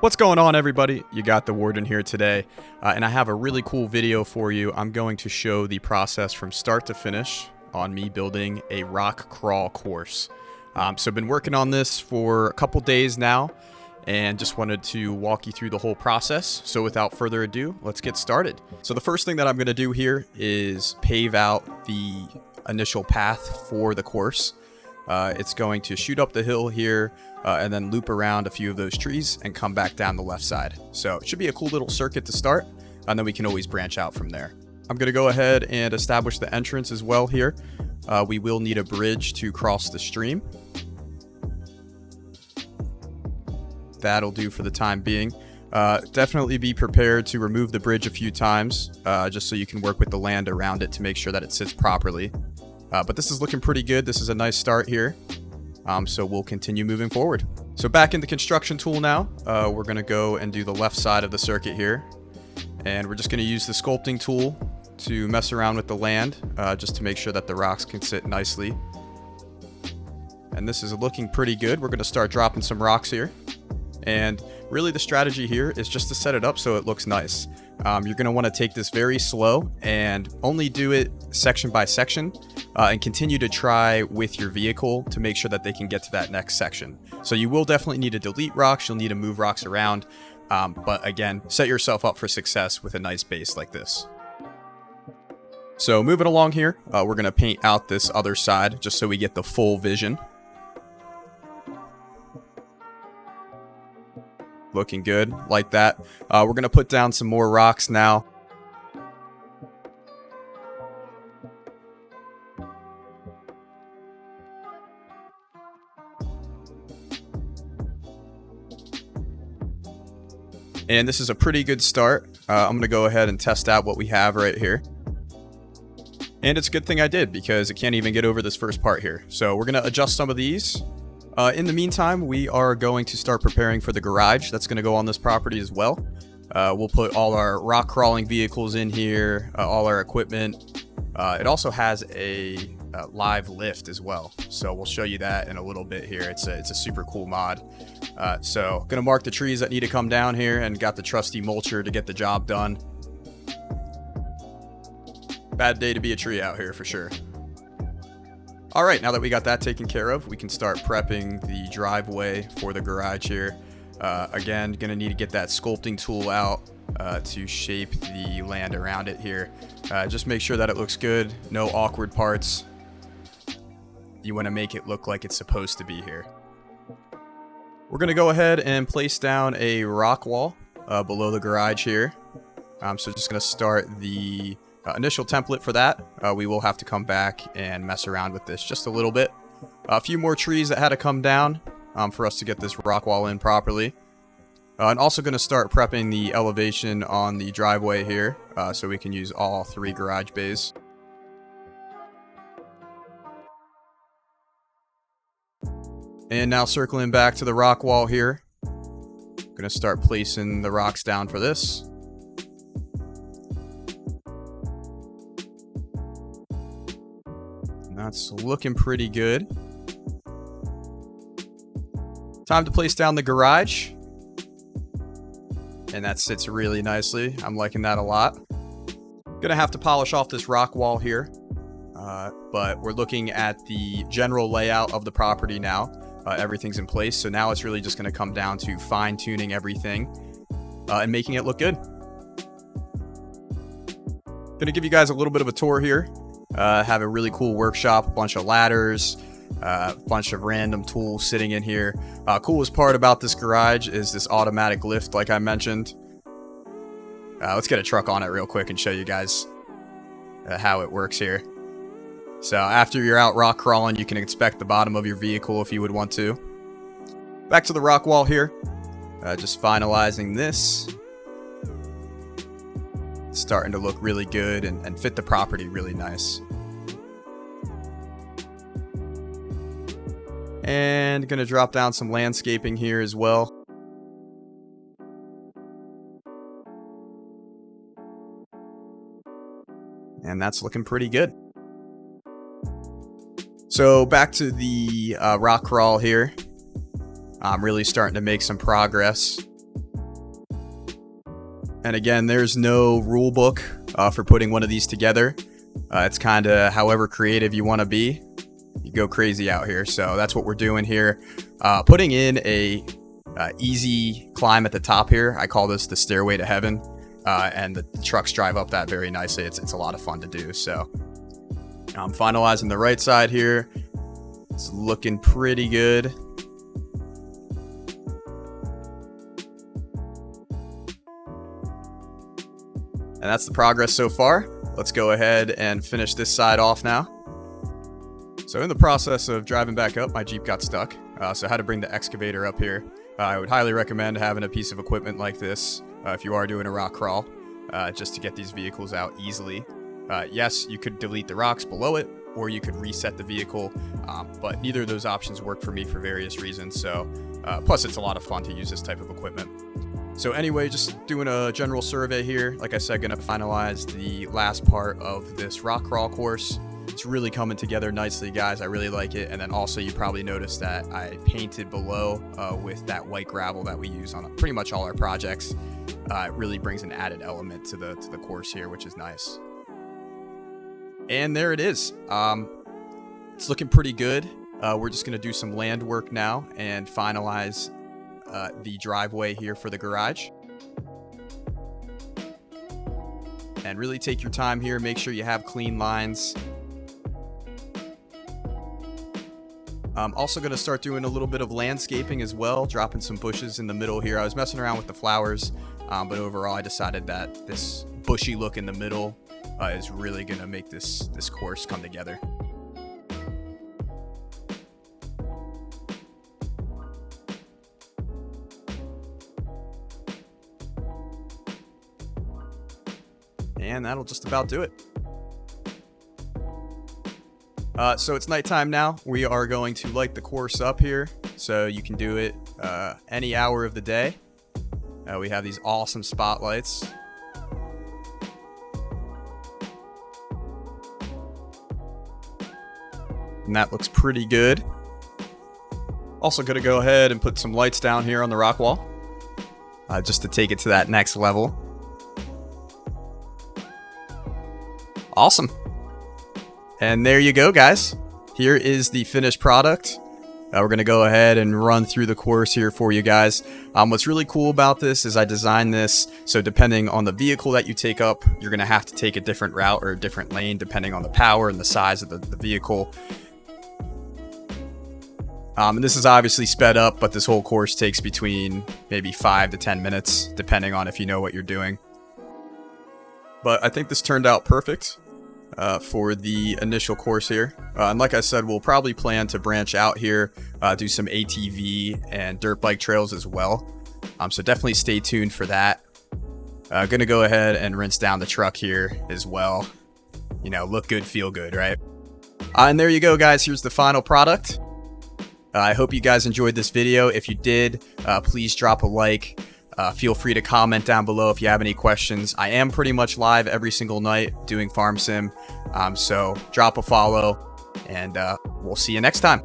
What's going on, everybody? You got the Warden here today, and I have a really cool video for you. I'm going to show the process from start to finish on me building a rock crawl course. So I've been working on this for a couple days now, and just wanted to walk you through the whole process. So without further ado, let's get started. So the first thing that I'm going to do here is pave out the initial path for the course. It's going to shoot up the hill here and then loop around a few of those trees and come back down the left side. So it should be a cool little circuit to start, and then we can always branch out from there. I'm going to go ahead and establish the entrance as well here. We will need a bridge to cross the stream. That'll do for the time being. Definitely be prepared to remove the bridge a few times, just so you can work with the land around it to make sure that it sits properly. But this is looking pretty good. This is a nice start here. So we'll continue moving forward. So back in the construction tool now, we're going to go and do the left side of the circuit here. And we're just going to use the sculpting tool to mess around with the land, just to make sure that the rocks can sit nicely. And this is looking pretty good. We're going to start dropping some rocks here. And really the strategy here is just to set it up so it looks nice. You're going to want to take this very slow and only do it section by section, and continue to try with your vehicle to make sure that they can get to that next section. So you will definitely need to delete rocks. You'll need to move rocks around. But again, set yourself up for success with a nice base like this. So moving along here, we're going to paint out this other side just so we get the full vision. Looking good like that. We're going to put down some more rocks now. And this is a pretty good start. I'm going to go ahead and test out what we have right here. And it's a good thing I did, because it can't even get over this first part here. So we're going to adjust some of these. In the meantime, we are going to start preparing for the garage that's going to go on this property as well. We'll put all our rock crawling vehicles in here, all our equipment. It also has a live lift as well, so we'll show you that in a little bit here. It's a super cool mod. So gonna mark the trees that need to come down here, and got the trusty mulcher to get the job done. Bad day to be a tree out here for sure. All right, now that we got that taken care of, we can start prepping the driveway for the garage here. Again, gonna need to get that sculpting tool out to shape the land around it here. Just make sure that it looks good, no awkward parts. You want to make it look like it's supposed to be here. We're going to go ahead and place down a rock wall below the garage here. So just going to start the initial template for that. We will have to come back and mess around with this just a little bit. A few more trees that had to come down for us to get this rock wall in properly. And also going to start prepping the elevation on the driveway here, so we can use all 3 garage bays. And now circling back to the rock wall here, going to start placing the rocks down for this. And that's looking pretty good. Time to place down the garage. And that sits really nicely. I'm liking that a lot. Gonna have to polish off this rock wall here. But we're looking at the general layout of the property now. Everything's in place. So now it's really just gonna come down to fine tuning everything and making it look good. Gonna give you guys a little bit of a tour here. Have a really cool workshop, a bunch of ladders, a bunch of random tools sitting in here. Coolest part about this garage is this automatic lift, like I mentioned. Let's get a truck on it real quick and show you guys how it works here. So after you're out rock crawling, you can inspect the bottom of your vehicle if you would want to. Back to the rock wall here. Just finalizing this. It's starting to look really good and fit the property really nice. And gonna drop down some landscaping here as well. And that's looking pretty good. So back to the rock crawl here. I'm really starting to make some progress. And again, there's no rule book for putting one of these together. It's kind of however creative you want to be. You go crazy out here. So that's what we're doing here. Putting in a easy climb at the top here. I call this the stairway to heaven. And the trucks drive up that very nicely. It's a lot of fun to do. So I'm finalizing the right side here. It's looking pretty good. And that's the progress so far. Let's go ahead and finish this side off now. So in the process of driving back up, my Jeep got stuck. So I had to bring the excavator up here. I would highly recommend having a piece of equipment like this if you are doing a rock crawl, just to get these vehicles out easily. Yes, you could delete the rocks below it, or you could reset the vehicle, but neither of those options work for me for various reasons. So plus it's a lot of fun to use this type of equipment. So anyway, just doing a general survey here. Like I said, gonna finalize the last part of this rock crawl course. It's really coming together nicely, guys. I really like it. And then also you probably noticed that I painted below with that white gravel that we use on pretty much all our projects. It really brings an added element to the course here, which is nice. And there it is. It's looking pretty good. We're just gonna do some land work now and finalize the driveway here for the garage. And really take your time here. Make sure you have clean lines. I'm also going to start doing a little bit of landscaping as well, dropping some bushes in the middle here. I was messing around with the flowers, but overall I decided that this bushy look in the middle is really going to make this course come together. And that'll just about do it. So it's nighttime now. We are going to light the course up here, so you can do it any hour of the day. We have these awesome spotlights. And that looks pretty good. Also going to go ahead and put some lights down here on the rock wall, just to take it to that next level. Awesome. And there you go, guys. Here is the finished product. We're going to go ahead and run through the course here for you guys. What's really cool about this is I designed this so depending on the vehicle that you take up, you're going to have to take a different route or a different lane depending on the power and the size of the vehicle. And this is obviously sped up, but this whole course takes between maybe 5 to 10 minutes, depending on if you know what you're doing. But I think this turned out perfect for the initial course here. And like I said, we'll probably plan to branch out here, do some ATV and dirt bike trails as well. So definitely stay tuned for that. Gonna go ahead and rinse down the truck here as well. You know, look good, feel good, right? And there you go, guys. Here's the final product. I hope you guys enjoyed this video. If you did, please drop a like. Feel free to comment down below if you have any questions. I am pretty much live every single night doing farm sim. So drop a follow and we'll see you next time.